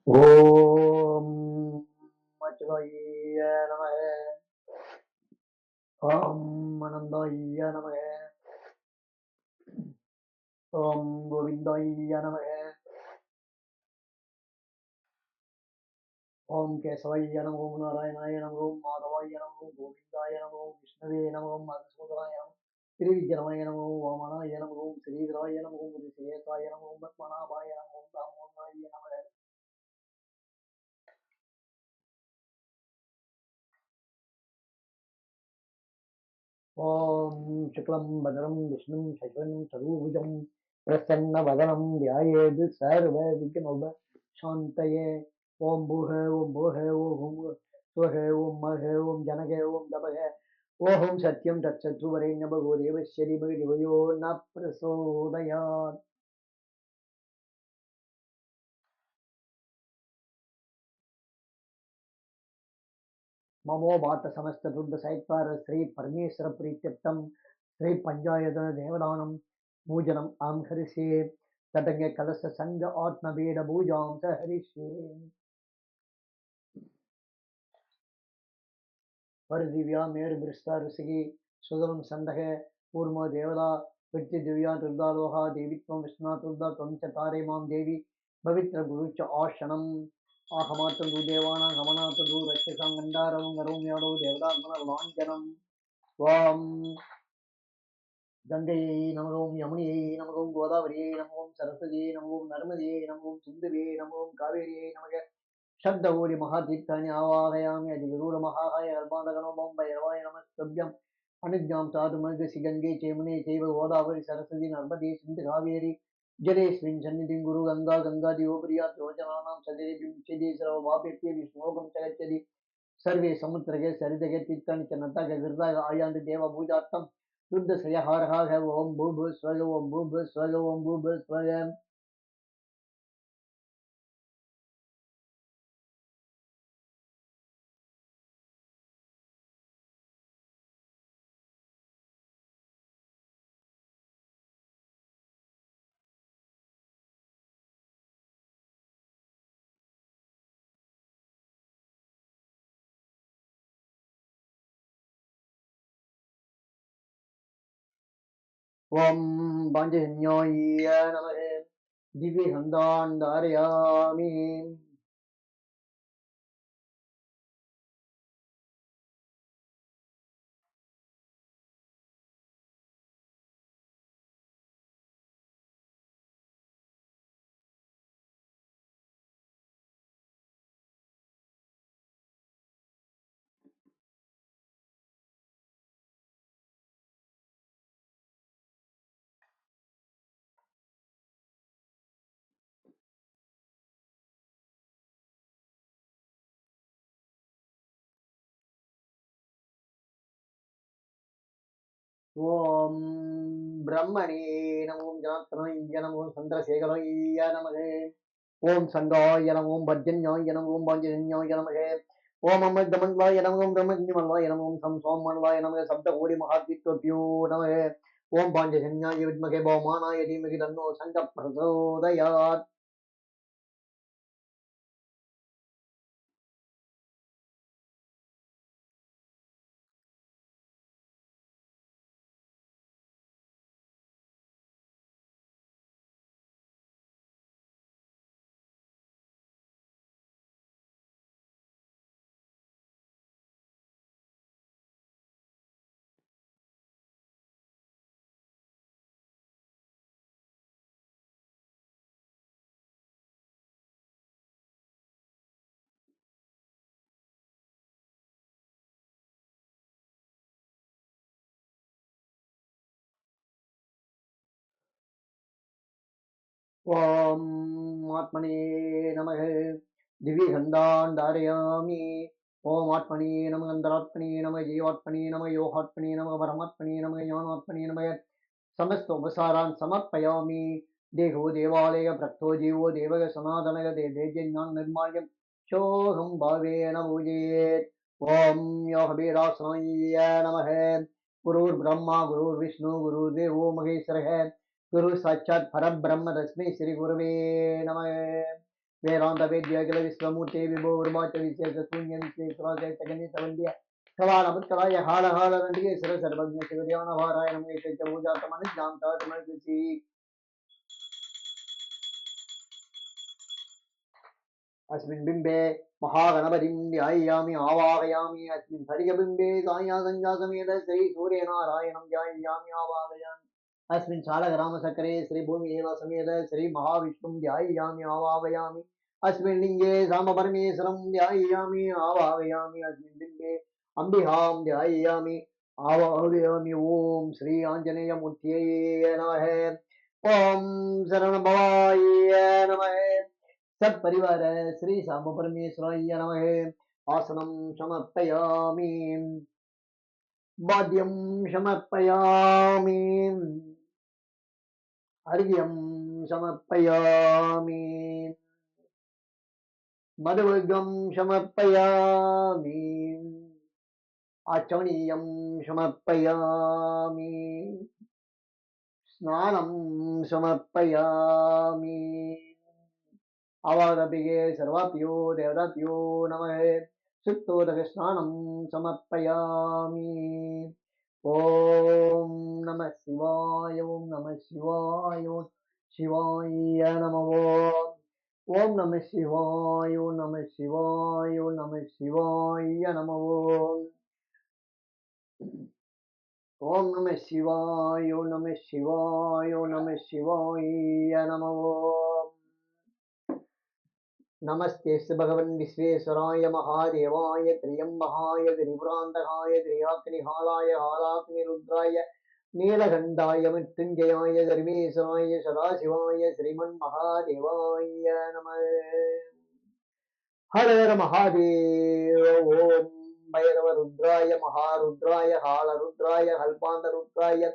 ஓம் மச்சுதாய நமக. ஓம் அனந்தாய நமக. ஓம் கோவிந்தாய நமக. ஓம் கேசவாய நம. ஓம் நாராயணாய நம. ஓம் மாதவாய நம. ஓம் கோவிந்தாய நம. ஓம் விஷ்ணுவே நம. ஓம் மதுசூதனாய நம. ஸ்ரீவிக்ரமாய நம. ஓம் வாமனாய நம. ஓம் ஸ்ரீதராய நம. ஓம் ரிஷிகேசாய நம. ஓம் பத்மநாபாய நம. ஓம் தாமோதராய நம. ஓம் சுக்லம் பதரம் விஷ்ணும் சசிவனம் சதுர்புஜம் பிரசன்னவதனம் தியாயேத் சர்வ விக்னோப சாந்தயே. ஓம் பூக ஓம் போக ஓம் சுவக ஓம் மக ஓம் ஜனக ஓம் தபக ஓம் சத்யம் தத்சத்ரு வரேண்ய பகோ தேவஸ்ய தீமஹி धियो ந பிரசோதயாத். ममो वात समस्त दुर्द सहितार श्री परमेश्वर प्रीत्यर्थम श्री पंचायत देवदानम पूजनम आम हरिषे तटंग कलश संग आत्म वेद पूजाम स हरिषे. पर दिव्या मेर बृष्टा ऋषिकी सुगम संदह कूर्म देवता वृत्ति दिव्या दुर्गा लोहा देवीत्वं विष्णु दुर्गा त्वं च तारे मां देवी पवित्र गुरु च आशनम आहमात्र देवानां गमनात् रक्षसां गंडारवं गरौं यादव देवतात्मन लाञ्छनम्. ஓம் கங்கையை நமவோம், யமுனையை நமவோம், கோதாவரியை நமவோம், சரஸ்வதியை நமவோம், நர்மதியை நமவோம், சிந்துவே நமவோம், காவேரியை நமக. சப்தகோடி மகாதீர்த்தானி ஆவாகயாமி அதிகரூட மகாகாய கர்ப்பாந்தகனோமம் பைரவாய நமஸ்தப்யம் அனுஜாம் சாது மகசி கங்கை சேமுனே செய்வ கோதாவரி சரஸ்வதி நர்மதே சிந்து காவேரி ஜலேஸ்வின் சந்நிதிம் குரு கங்கா கங்கா தியோபிரியா யோஜனானாம் சதேவி முச்சதி சர்வ வாபித்ய விஷ்ணோகம் சகச்சதி सर्वे समुद्रगे सरिदगे तीर्थानि च नतः गिरदाय आयान्ति देव पूजार्थं शुद्ध श्रेयहारः ओम भूर्भुवः स्वः ओम भूर्भुवः स्वः ओम भूर्भुवः स्वः. ओम पांचजन्याय नमः. दिव्य गंधान् धारयामि. ओम ब्रह्मणे नमो जनार्दनाय नमो चंद्रशेखराय नमः. ओम संगाय नमो भजन्याय नमो पांचजन्याय नमः. ओम अमृतमंडलाय नमो ब्रह्मण्यमंडलाय नमो संसोमंडलाय नमः. सप्तकोटि महाद्वित्वभ्यो नमः. ओम पांचजन्याय विद्महे भौमानाय धीमहि तन्नो संघ प्रचोदयात्. ओम आत्मने नमः. दिव्य गंधान् धारयामि. ओम आत्मने नमः. अंतरात्मने नमः. जीवात्मने नमः. योगात्मने नमः. परमात्मने नमः. ज्ञानात्मने नमः. समस्त उपसारान् समर्पयामि. देहो देवालय भक्तो जीवो देवग सनातनग देवज्ञान निर्माल्यं सोऽहं भावेन पूजयेत्. ओम योगवीरासनाय नमः। गुरुर्ब्रह्मा गुरुर्विष्णु गुरुर्देवो महेश्वरः। गुरु साक्षात् परब्रह्म तस्मै श्री गुरुवे नमः। वेदांत वेद्य अखिल विश्वमूर्ते विभो ब्रह्माच विशेष शून्य विश्वेश्वराय जगन्नाथ वन्द्य कवाल मुत्कलाय हाल हाल नंदिके सर्व सर्वज्ञ शिवदेवन भाराय नमः। तेज पूजात मन जानता तमसी अस्मिन् बिम्बे महागणपतिं ध्यायामि आवाहयामि। अस्मिन् स्फटिकबिम्बे सायासञ्जातमेत श्री सूर्यनारायणं ध्यायामि आवाहयामि। अस्मिन् शालग्रामसकरे श्री भूमिदेव समेत श्री महाविष्णुं ध्यायामि आवाहयामि। अस्मिन् लिङ्गे रामपरमेश्वरं ध्यायामि आवाहयामि। अस्मिन् बिम्बे अम्बिकां ध्यायामि आवाहयामि। ॐ श्री आञ्जनेयमूर्तये नमः। ॐ शरणभवाय नमः। सब परिवार श्री साम परमेश्वराय नमः। आसनं समर्पयामि, वाद्यं समर्पयामि, अर्घ्यं समर्पयामि, मधुवर्गं समर्पयामि, आचमनीयं समर्पयामि, स्नानं समर्पयामि। आवादपिगे सर्वाभ्यो देवताभ्यो नमः। शुद्धोदकस्नानं समर्पयामि। ॐ नमः शिवाय, ॐ नमः शिवाय, ॐ शिवाय नमः। ॐ नमः शिवाय, ॐ नमः शिवाय, ॐ नमः शिवाय नमः। ॐ नमः शिवाय, ॐ नमः शिवाय, ॐ नमः शिवाय नमः। नमस्ते भगवन् विश्वेश्वराय महादेवाय त्र्यम्बकाय त्रिपुरान्तकाय त्र्यग्निहालाय हालाग्निरुद्राय नीलकण्ठाय मृत्युञ्जयाय सर्वेश्वराय सदाशिवाय श्रीमन्महादेवाय नमः। हर हर महादेव। ओम भैरवरुद्राय महारुद्राय हालरुद्राय कल्पान्तरुद्राय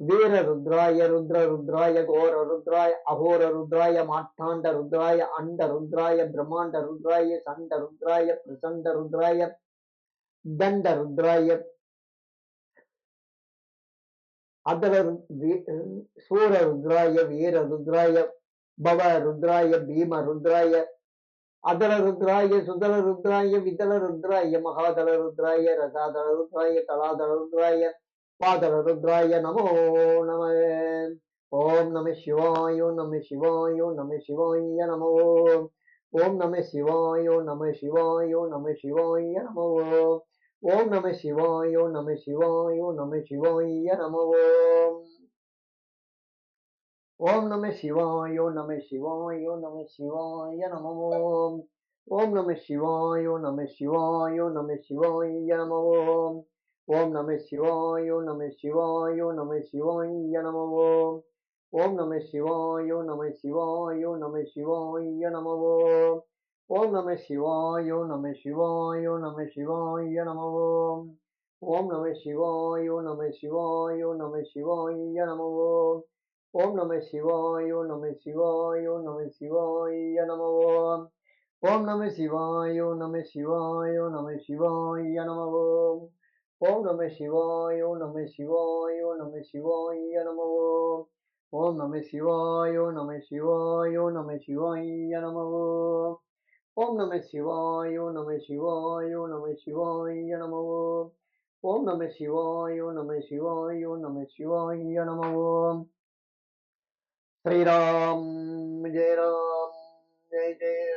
वीर रुद्राय रुद्र रुद्राय घोर रुद्राय अघोर रुद्राय मार्तांड रुद्राय अंड रुद्राय ब्रह्मांड रुद्राय संड रुद्राय प्रचंड रुद्राय दंड रुद्राय अदर सूर रुद्राय वीर रुद्राय भव रुद्राय भीम रुद्राय अदल रुद्राय सुदल रुद्राय विदल रुद्राय महादल रुद्राय रसादल रुद्राय तलादल रुद्राय पादल रुद्राय नमो नमः। ओम नमः शिवाय, ओम नमः शिवाय, ओम नमः शिवाय नमो। ओम नमः शिवाय, ओम नमः शिवाय, ओम नमः शिवाय नमो। ओम नमः शिवाय, ओम नमः शिवाय, ओम नमः शिवाय नमो। ओम नमः शिवाय, ओम नमः शिवाय, ओम नमः शिवाय नमो। ओम नमः शिवाय, ओम नमः शिवाय, ओम नमः शिवाय नमो। ओम नमः शिवाय, ओम नमः शिवाय, ओम नमः शिवाय नमो। ओम नमः शिवाय, ओम नमः शिवाय, ओम नमः शिवाय नमो। ओम नमः शिवाय, ओम नमः शिवाय, ओम नमः शिवाय नमो। ओम नमः शिवाय, ओम नमः शिवाय, ओम नमः शिवाय नमो। ओम नमः शिवाय, ओम नमः शिवाय, ओम नमः शिवाय नमः। ओम नमः शिवाय, ओम नमः शिवाय, ओम नमः शिवाय नमः। ओम नमः शिवाय, ओम नमः शिवाय, ओम नमः शिवाय नमः। ओम नमः शिवाय, ओम नमः शिवाय, ओम नमः शिवाय नमः। ओम नमः शिवाय, ओम नमः शिवाय, ओम नमः शिवाय नमः। ओम नमः शिवाय, ओम नमः शिवाय, ओम नमः शिवाय नमः। श्री राम जय राम, जय जय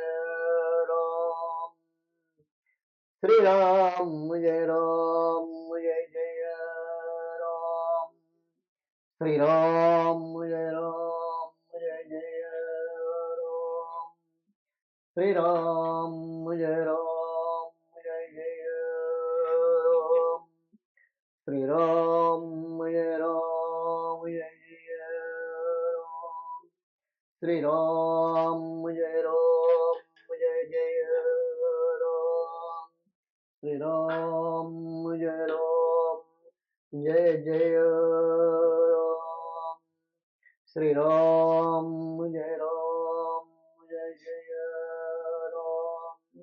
राम। श्री राम जय राम, जय जय राम। श्री राम जय राम, जय जय राम। श्री राम जय राम, जय जय राम। श्री राम जय राम, जय जय राम। श्री राम जय राम, जय जय राम। श्री राम जय राम, जय जय राम। श्री राम जय राम, जय जय राम।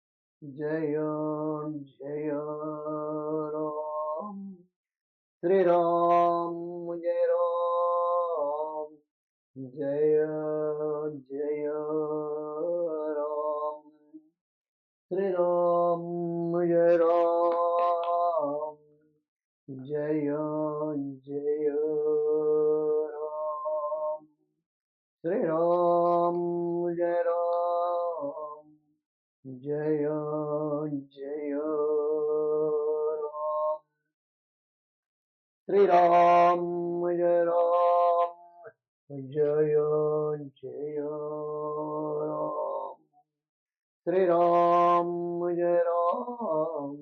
जय जय राम श्री राम जय राम जय जय राम श्री राम जय राम जय जय राम श्री राम जय राम जय जय राम श्री राम जय राम जय जय राम श्री राम जय राम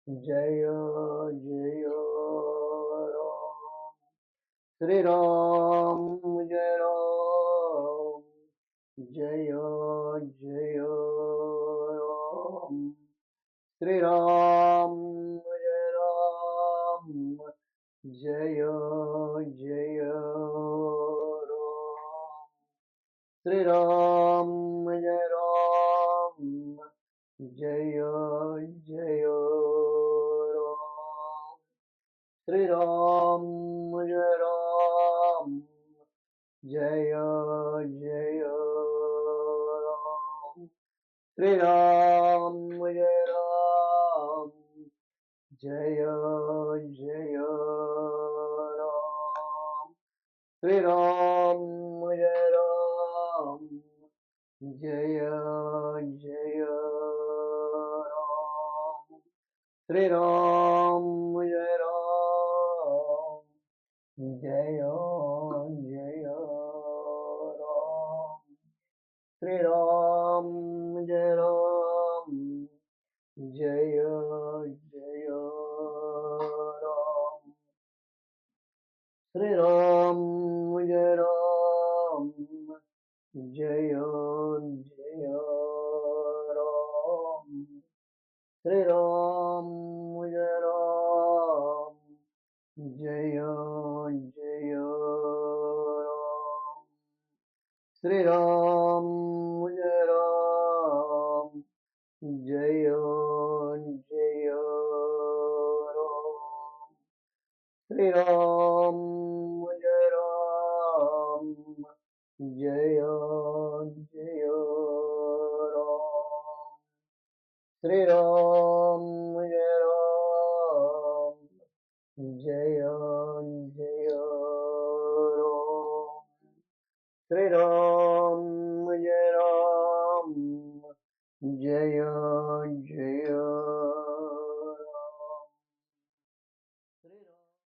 जय जय राम श्री राम जय राम जय जय राम श्री राम जय राम जय जय राम श्री राम जय राम जय जय राम श्री राम जय राम जय जय राम श्री राम जय राम जय जय राम श्री राम जय राम जय जय राम श्री राम जय राम जय जय राम श्री राम जय राम जय जय राम श्री राम जय राम जय जय राम श्री राम जय राम जय जय राम श्री राम जय राम जय जय राम श्री राम जय राम जय जय राम श्री राम जय राम जय जय राम श्री राम जय राम जय